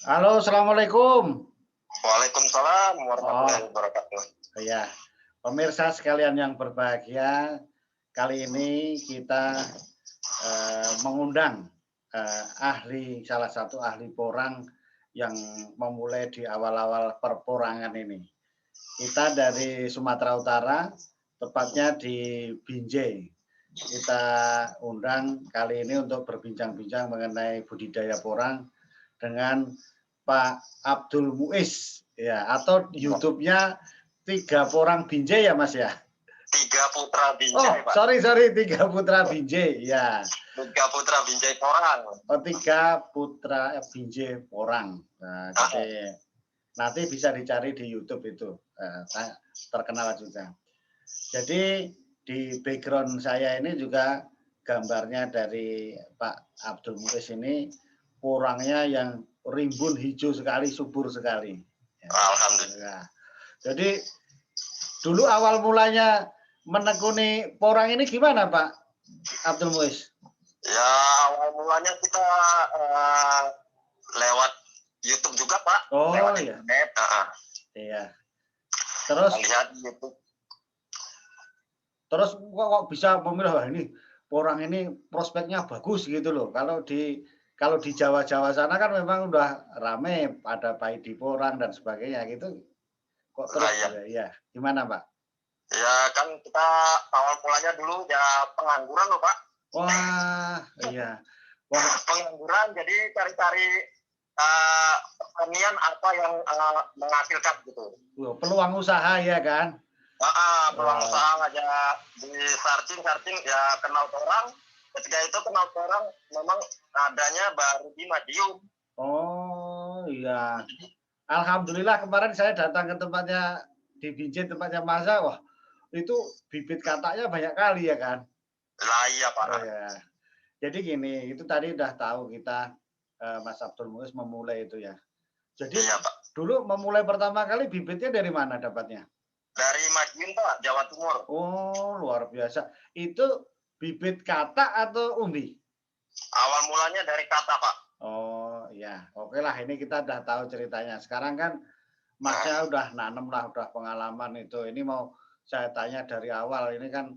Halo, assalamualaikum. Waalaikumsalam Oh, warahmatullahi wabarakatuh. ya, pemirsa sekalian yang berbahagia, kali ini kita mengundang salah satu ahli porang yang memulai di awal-awal perporangan ini. Kita dari Sumatera Utara, tepatnya di Binjai. Kita undang kali ini untuk berbincang-bincang mengenai budidaya porang dengan Pak Abdul Muiz, ya, atau YouTube-nya Tiga Porang Binjai ya Mas ya? Tiga Putra Oh, Binjai, Pak. sorry, Tiga Putra Binjai, ya. Tiga Putra Binjai Porang. Oh, Tiga Putra Binjai Porang. Nah, jadi nanti bisa dicari di YouTube itu, terkenal juga. Jadi di background saya ini juga gambarnya dari Pak Abdul Muiz ini porangnya yang rimbun hijau sekali, subur sekali. Ya. Alhamdulillah. Jadi dulu awal mulanya menekuni porang ini gimana Pak Abdul Muiz? Ya, awal mulanya kita lewat YouTube juga, Pak. Oh lewat iya. internet. Iya. Terus lihat YouTube. Terus kok bisa memilih wah ini porang ini prospeknya bagus gitu loh. Kalau di Jawa-Jawa sana kan memang udah rame pada baik di porang dan sebagainya gitu. Kok terus ya gimana Pak? Ya kan kita awal mulanya dulu ya pengangguran loh, Pak. Wah, iya. Wah, pengangguran jadi cari-cari pertanian apa yang menghasilkan gitu. Peluang usaha ya kan? Peluang usaha aja di searching ya kenal orang. Ketika itu kenal orang memang adanya baru di Madiun. Oh iya. Alhamdulillah kemarin saya datang ke tempatnya di Binjai, tempatnya Masa, wah itu bibit kataknya banyak kali ya kan? Lah iya Pak. Oh, ya. Jadi gini, itu tadi udah tahu kita Mas Abdul Muiz memulai itu ya. Jadi iya, Pak. Dulu memulai pertama kali bibitnya dari mana dapatnya? Dari Madiun Pak, Jawa Timur. Oh luar biasa. Itu bibit katak atau umbi? Awal mulanya dari kata Pak. Oh ya, oke lah ini kita udah tahu ceritanya. Sekarang kan Masnya udah nanem lah, udah pengalaman itu. Ini mau saya tanya dari awal, ini kan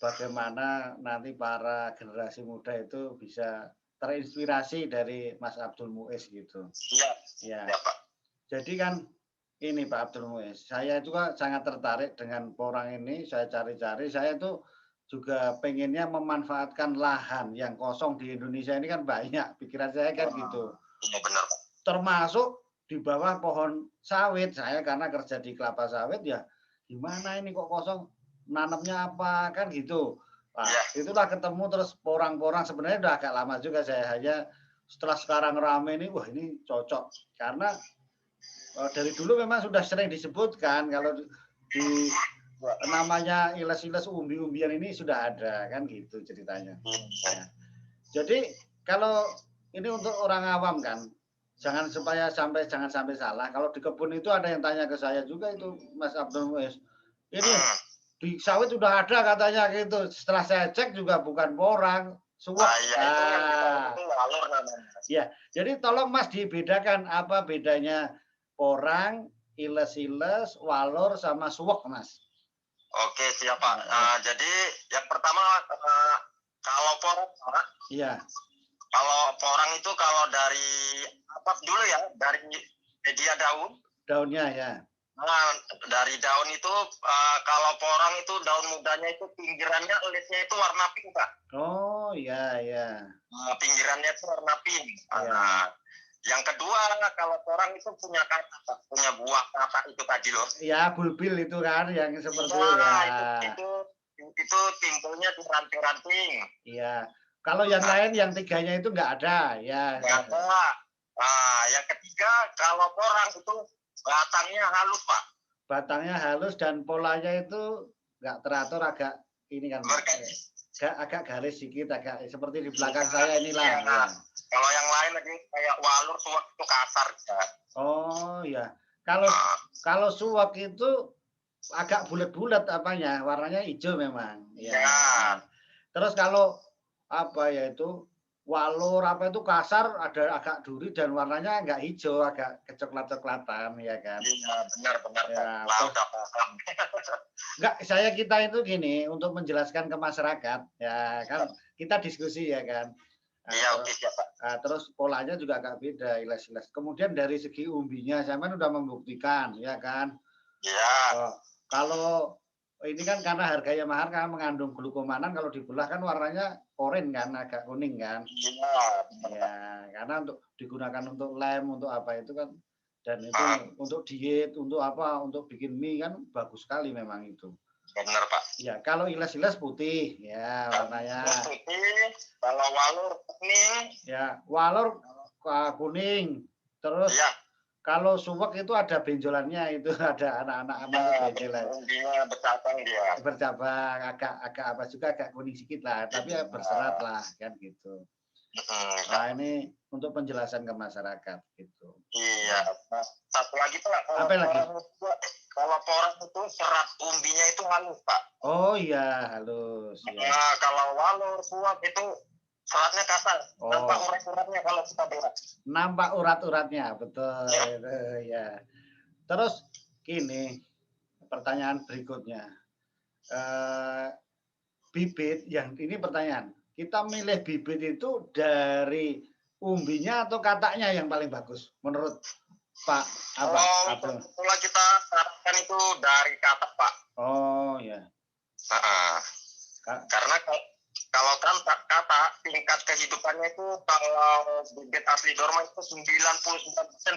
bagaimana nanti para generasi muda itu bisa terinspirasi dari Mas Abdul Muiz gitu. Iya. Ya. Ya, Pak. Jadi kan ini Pak Abdul Muiz, saya juga sangat tertarik dengan porang ini. Saya cari-cari, saya tuh juga pengennya memanfaatkan lahan yang kosong di Indonesia ini kan banyak. Pikiran saya kan gitu. Iya benar Pak. Termasuk di bawah pohon sawit. Saya karena kerja di kelapa sawit ya, gimana ini kok kosong? Nanamnya apa kan gitu. Nah, itulah ketemu terus porang-porang sebenarnya udah agak lama juga saya hanya setelah sekarang rame ini wah ini cocok karena dari dulu memang sudah sering disebutkan kalau di namanya iles-iles umbi-umbian ini sudah ada kan gitu ceritanya. Ya. Jadi kalau ini untuk orang awam kan jangan sampai salah. Kalau di kebun itu ada yang tanya ke saya juga itu Mas Abdul Muiz. Ini di sawit sudah ada katanya gitu. Setelah saya cek juga bukan porang, suwek. Ya, jadi tolong Mas dibedakan apa bedanya porang, iles-iles, walor sama suwek Mas. Oke siap Pak. Jadi yang pertama kalau porang Pak. Iya. Kalau porang itu kalau dari apa dulu ya, dari media daun. Daunnya ya. Nah, dari daun itu kalau porang itu daun mudanya itu pinggirannya elitnya itu warna pink Pak. Oh iya iya. Pinggirannya itu warna pink. Nah, yang kedua kalau porang itu punya kata Pak, punya buah kata itu tadi loh. Iya bulbil itu kan yang seperti itu timbulnya di ranting-ranting. Iya. Kalau yang lain yang tiganya itu nggak ada ya. Nggak ada. Nah, yang ketiga kalau porang itu batangnya halus Pak. Batangnya halus dan polanya itu nggak teratur agak ini kan. Agak garis sedikit agak seperti di belakang saya inilah. Ya. Kalau yang lain lagi kayak walur suwak itu kasar ya. Oh ya. Kalau suwak itu agak bulat-bulat apanya, warnanya hijau memang. Ya. Terus kalau apa ya itu walur apa itu kasar, ada agak duri dan warnanya enggak hijau, agak kecoklat-coklatan ya kan. Iya, benar-benar. Ya, udah paham. Enggak, kita itu gini untuk menjelaskan ke masyarakat ya kan kita diskusi ya kan. Iya, oke siapa. Terus polanya juga agak beda, iles-iles. Kemudian dari segi umbinya, saya kan udah membuktikan ya kan. Iya. Kalau ini kan karena harganya mahal, karena mengandung glukomanan, kalau dibelah kan warnanya oranye kan, agak kuning kan. Iya. Ya, karena untuk digunakan untuk lem, untuk apa itu kan, dan itu untuk diet, untuk apa, untuk bikin mie kan bagus sekali memang itu. Benar Pak. Ya, kalau iles-iles putih, ya warnanya. Putih, kalau walur kuning. Ya, walur kuning. Terus ya. Kalau suwek itu ada benjolannya, itu ada anak-anak benjolan. Umbinya bercabang dia. Bercabang, agak apa juga agak kuning sedikit lah, tapi ya berserat lah kan gitu. Nah ini untuk penjelasan ke masyarakat gitu. Iya. Nah, satu lagi Pak. Apa lagi? Kalau porang itu serat umbinya itu halus Pak. Oh iya halus. Ya. Nah kalau walur suwek itu seratnya kasar, nampak urat-uratnya kalau kita berat. Nampak urat-uratnya, betul. Ya. Terus gini, pertanyaan berikutnya. Bibit, yang ini pertanyaan. Kita milih bibit itu dari umbinya atau kataknya yang paling bagus menurut Pak? Kalau kita sarankan itu dari katak Pak. Oh ya. Karena kalau kan kata tingkat kehidupannya itu kalau bibit asli Dorma itu 99%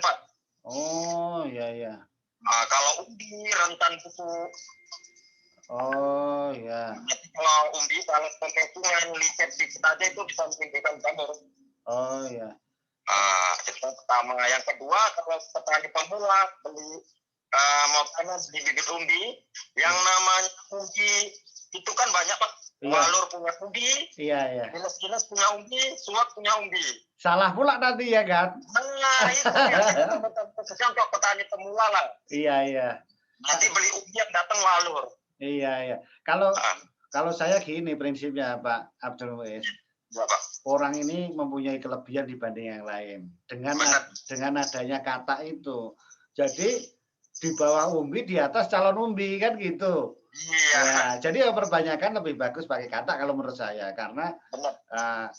Pak. Oh iya iya. Nah, kalau umbi rentan busuk. Oh iya. Nanti kalau umbi kalau pengepungan licet dikit aja itu bisa menimbulkan jamur. Oh iya. Itu pertama. Yang kedua kalau petani pemula beli mau tanam di bibit umbi, yang namanya umbi itu kan banyak Pak. Walur punya umbi, iya. Giles punya umbi, suwak punya umbi. Salah pula nanti ya kan? Nah itu yang khususnya untuk petani pemula lah. Iya. Nanti beli umbi yang datang walur. Iya. Kalau saya gini prinsipnya Pak Abdul Muiz. Orang ini mempunyai kelebihan dibanding yang lain. Dengan adanya kata itu. Jadi di bawah umbi, di atas calon umbi kan gitu. Iya. Ya, jadi perbanyakan lebih bagus pakai kata kalau menurut saya karena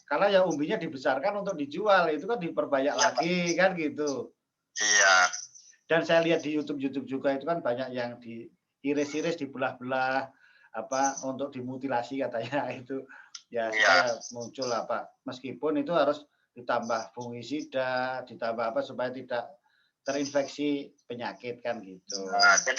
kalau ya umbinya dibesarkan untuk dijual itu kan diperbanyak lagi kan gitu. Iya. Dan saya lihat di YouTube juga itu kan banyak yang diiris-iris, dibelah-belah apa untuk dimutilasi katanya itu ya supaya muncul apa. Meskipun itu harus ditambah fungisida, ditambah apa supaya tidak terinfeksi penyakit kan gitu. Nah, jadi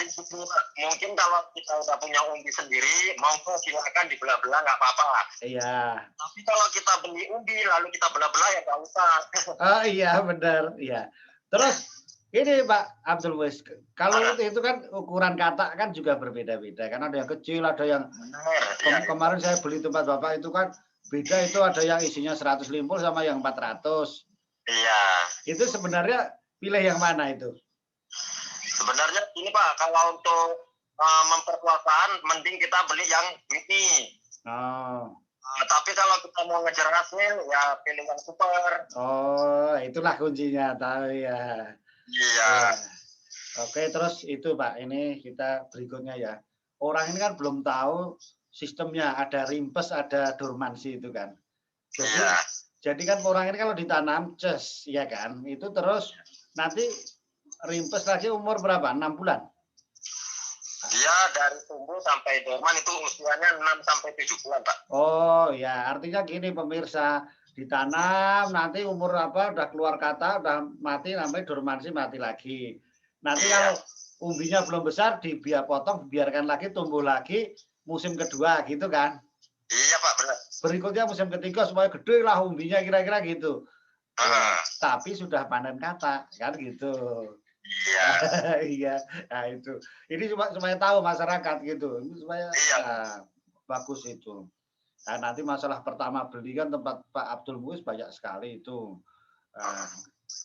mungkin kalau kita udah punya umbi sendiri, monggo silakan dibelah-belah nggak apa-apa. Iya. Tapi kalau kita beli umbi lalu kita belah-belah ya nggak usah. Oh iya benar, iya. Terus ini Pak Abdul Muiz, kalau itu kan ukuran katak kan juga berbeda-beda. Kan ada yang kecil, ada yang kemarin saya beli tempat Bapak itu kan beda, itu ada yang isinya 100 limpul sama yang 400. Iya. Itu sebenarnya pilih yang mana itu? Sebenarnya ini Pak, kalau untuk memperkuasaan, mending kita beli yang mini. Tapi kalau kita mau ngejar hasil, ya pilih yang super. Oh, itulah kuncinya, tahu ya. Iya. Oke, terus itu Pak, ini kita berikutnya ya. Orang ini kan belum tahu sistemnya, ada rimpes, ada dormansi itu kan. Jadi kan orang ini kalau ditanam ces, ya kan, itu terus nanti rimpes lagi umur berapa? 6 bulan? Dia dari tumbuh sampai dorman itu usianya 6 sampai 7 bulan, Pak. Oh ya, artinya gini pemirsa, ditanam nanti umur apa udah keluar kata, udah mati sampai dormansi mati lagi. Nanti kalau umbinya belum besar potong, biarkan lagi tumbuh lagi musim kedua gitu kan? Iya Pak, benar. Berikutnya musim ketiga supaya gede lah umbinya kira-kira gitu. Tapi sudah panen kata kan gitu. Iya. Iya, nah itu. Ini cuma supaya tahu masyarakat gitu. Ini supaya bagus itu. Nah, nanti masalah pertama beli kan tempat Pak Abdul Muiz banyak sekali itu.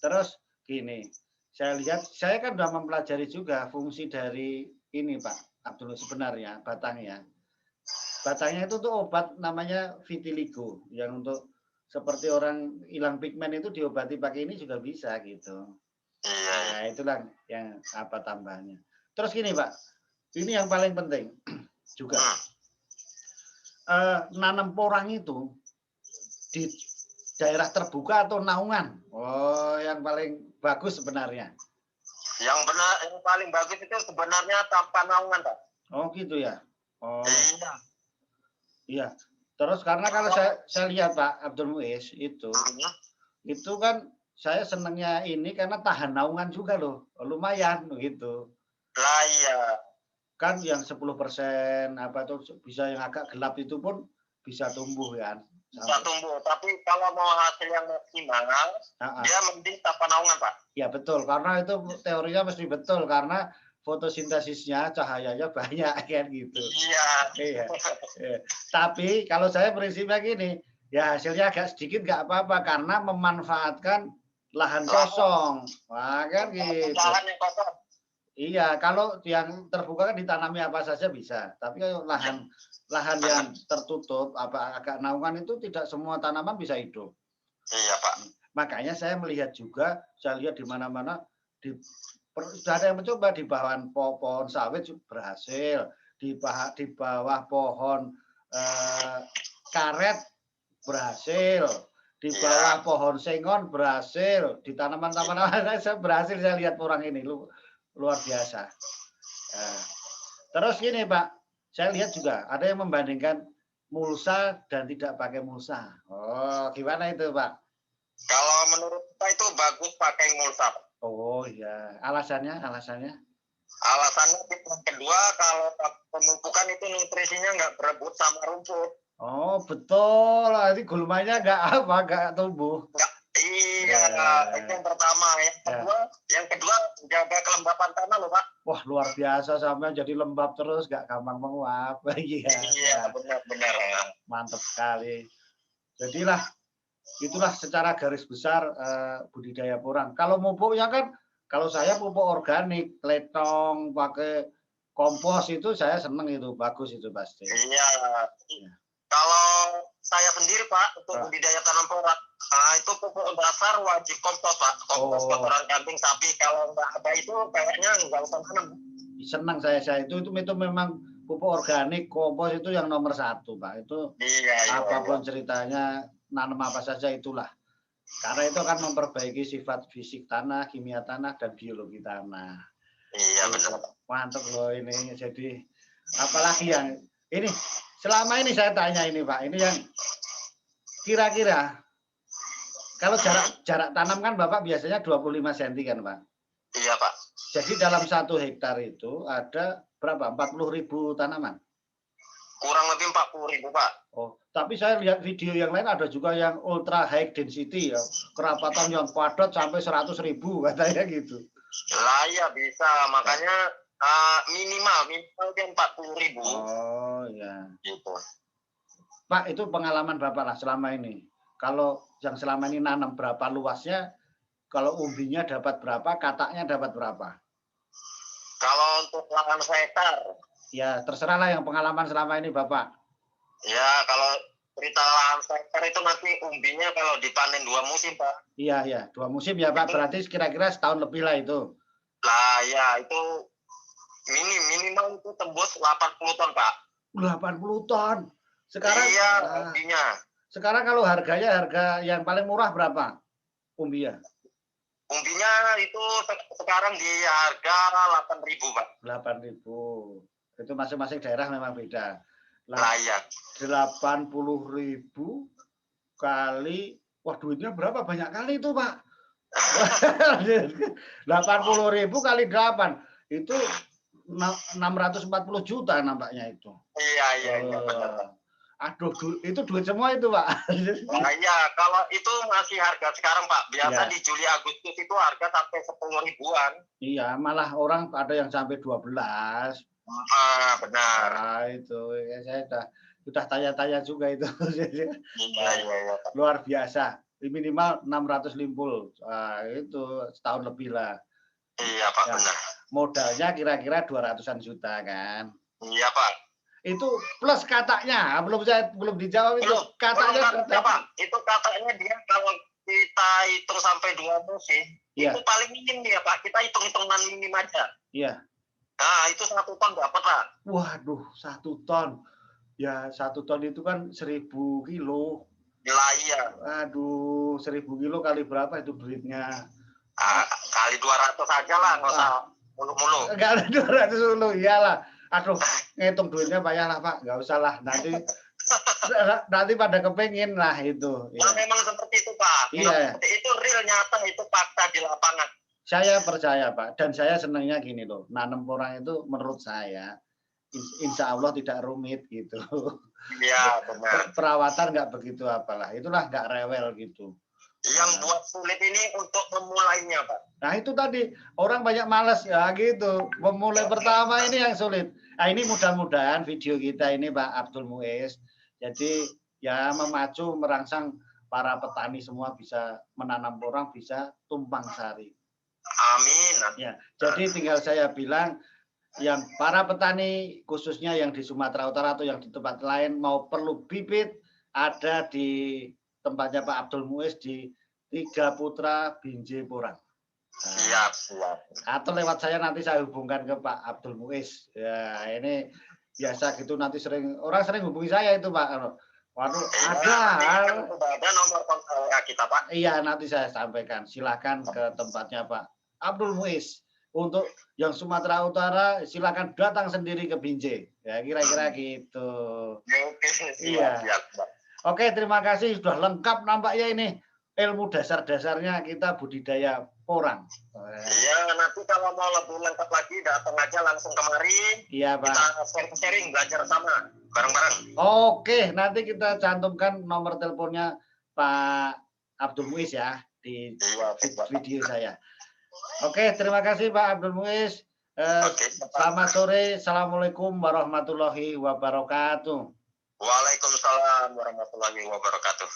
Terus gini, saya lihat, saya kan sudah mempelajari juga fungsi dari ini Pak Abdul Muiz sebenarnya batangnya. Batangnya itu tuh obat namanya vitiligo yang untuk seperti orang hilang pigmen itu diobati pakai ini juga bisa gitu. Nah, itulah yang apa tambahnya. Terus gini Pak, ini yang paling penting juga. Nanam porang itu di daerah terbuka atau naungan? Oh, yang paling bagus sebenarnya. Yang paling bagus itu sebenarnya tanpa naungan, Pak. Oh, gitu ya. Oh. Iya. Terus karena kalau saya lihat Pak Abdul Muiz itu kan saya senangnya ini karena tahan naungan juga loh, lumayan begitu. Lah iya. Kan yang 10% apa tuh bisa yang agak gelap itu pun bisa tumbuh kan. Bisa tumbuh, tapi kalau mau hasil yang maksimal, dia mending tanpa naungan Pak. Ya betul, karena itu teorinya mesti betul karena fotosintesisnya cahayanya banyak kan gitu. Iya. Iya. Tapi kalau saya prinsipnya gini, ya hasilnya agak sedikit nggak apa-apa karena memanfaatkan lahan kosong. Wah kan gitu. Lahan yang kosong. Iya, kalau yang terbuka kan ditanami apa saja bisa. Tapi kalau lahan yang tertutup, agak naungan itu tidak semua tanaman bisa hidup. Iya Pak. Makanya saya melihat juga, saya lihat di mana-mana sudah ada yang mencoba di bawah pohon sawit berhasil, di bawah pohon karet berhasil, di bawah pohon sengon berhasil, di tanaman-tanaman saya berhasil, saya lihat orang ini luar biasa. Terus gini Pak, saya lihat juga ada yang membandingkan mulsa dan tidak pakai mulsa. Oh, gimana itu Pak? Kalau menurut kita itu bagus pakai mulsa. Oh iya, alasannya? Alasannya yang kedua, kalau pemupukan itu nutrisinya nggak berebut sama rumput. Oh betul, ini gulmanya nggak tumbuh. Iya, itu yang pertama. Yang kedua jaga kelembapan tanah loh Pak. Wah luar biasa, sampai jadi lembab terus, nggak gampang menguap. Iya, benar-benar. Mantap sekali. Jadilah itulah secara garis besar budidaya porang. Kalau pupuknya kan, kalau saya pupuk organik, letong, pakai kompos itu saya seneng itu, bagus itu pasti. Iya. Kalau saya sendiri Pak untuk budidaya tanam porang, itu pupuk dasar wajib kompos Pak, kompos kotoran kambing sapi. Kalau nggak ada itu kayaknya nggak usah tanam. Senang saya itu memang pupuk organik, kompos itu yang nomor 1 Pak. Itu apapun ceritanya, nanam apa saja itulah. Karena itu akan memperbaiki sifat fisik tanah, kimia tanah, dan biologi tanah. Iya benar. Mantap loh ini. Jadi apalagi yang ini selama ini saya tanya ini Pak, ini yang kira-kira kalau jarak tanam kan Bapak biasanya 25 cm kan Pak? Iya Pak. Jadi dalam 1 hektar itu ada berapa? 40.000 tanaman? Kurang lebih 40.000 Pak. Oh, tapi saya lihat video yang lain ada juga yang ultra high density ya, kerapatan yang padat sampai 100.000 katanya gitu. Lah ya bisa, makanya minimal dia 40.000. Oh ya. Gitu. Pak, itu pengalaman Bapak lah selama ini. Kalau yang selama ini nanam berapa luasnya, kalau umbinya dapat berapa, kataknya dapat berapa? Kalau untuk lahan hektar. Ya, terserah lah yang pengalaman selama ini Bapak. Ya, kalau cerita lahan hektar itu nanti umbinya kalau dipanen 2 musim Pak. Iya, 2 musim ya Pak, berarti kira-kira setahun lebih lah itu. Lah ya, itu minimal itu tembus 80 ton Pak. 80 ton? Sekarang iya, umbinya. Sekarang kalau harga yang paling murah berapa umbinya? Umbinya itu sekarang di harga 8.000 Pak. 8.000. Itu masing-masing daerah memang beda. Lah iya. 80.000 kali, wah duitnya berapa, banyak kali itu Pak. 80.000 kali 8 itu 640 juta nampaknya itu. Iya benar. Aduh, itu duit semua itu Pak. Nah, iya, kalau itu masih harga sekarang Pak. Biasa di Juli Agustus itu harga sampai 10 ribuan. Iya, malah orang ada yang sampai 12. Benar. Nah, itu ya, saya sudah tanya-tanya juga itu. Iya. Luar biasa. Minimal 600 limpul. Nah, itu setahun lebih lah. Iya Pak, benar. Modalnya kira-kira 200-an juta kan. Iya Pak. Itu plus katanya, belum dijawab itu. Katanya Pak. Itu katanya dia kalau kita hitung sampai 2 musim, itu paling minim ya Pak. Kita hitung-hitungan minim aja. Iya. Nah, itu 1 ton dapat Pak. Waduh, 1 ton. Ya 1 ton itu kan 1000 kilo. Iya. Aduh, 1000 kilo kali berapa itu duitnya? Kali 200 aja lah, nggak usah mulu-mulu. Kali 200 mulu, iyalah. Aduh, ngitung duitnya payah lah Pak, nggak usah lah. Nanti pada kepengin lah itu. Ya. Memang seperti itu Pak. Iya. Itu real nyata, itu fakta di lapangan. Saya percaya Pak, dan saya senangnya gini loh, nanam porang itu menurut saya, insya Allah tidak rumit gitu. Iya benar. Perawatan nggak begitu apalah, itulah nggak rewel gitu. Yang buat sulit ini untuk memulainya Pak. Nah itu tadi orang banyak malas ya gitu. Memulai pertama ini yang sulit. Nah ini mudah-mudahan video kita ini Pak Abdul Muiz, jadi ya memacu merangsang para petani semua bisa menanam porang, bisa tumpang sari. Amin. Ya, jadi tinggal saya bilang yang para petani khususnya yang di Sumatera Utara atau yang di tempat lain mau perlu bibit, ada di tempatnya Pak Abdul Muiz di 3 Putra Binjai Porang. Siap. Atau lewat saya nanti saya hubungkan ke Pak Abdul Muiz. Ya ini biasa gitu nanti orang sering hubungi saya itu Pak. Waduh, ada nomor kontak kita Pak. Iya nanti saya sampaikan. Silahkan ke tempatnya Pak Abdul Muiz. Untuk yang Sumatera Utara silakan datang sendiri ke Binjai. Ya kira-kira gitu. Iya. Oke, terima kasih sudah lengkap nampaknya ini ilmu dasar-dasarnya kita budidaya porang. Iya, nanti kalau mau lebih lengkap lagi datang aja langsung kemari. Iya, Pak. Kita sharing belajar sama bareng-bareng. Oke, nanti kita cantumkan nomor teleponnya Pak Abdul Muiz ya di video saya. Oke, terima kasih Pak Abdul Muiz. Selamat sore. Assalamualaikum warahmatullahi wabarakatuh. Waalaikumsalam warahmatullahi wabarakatuh.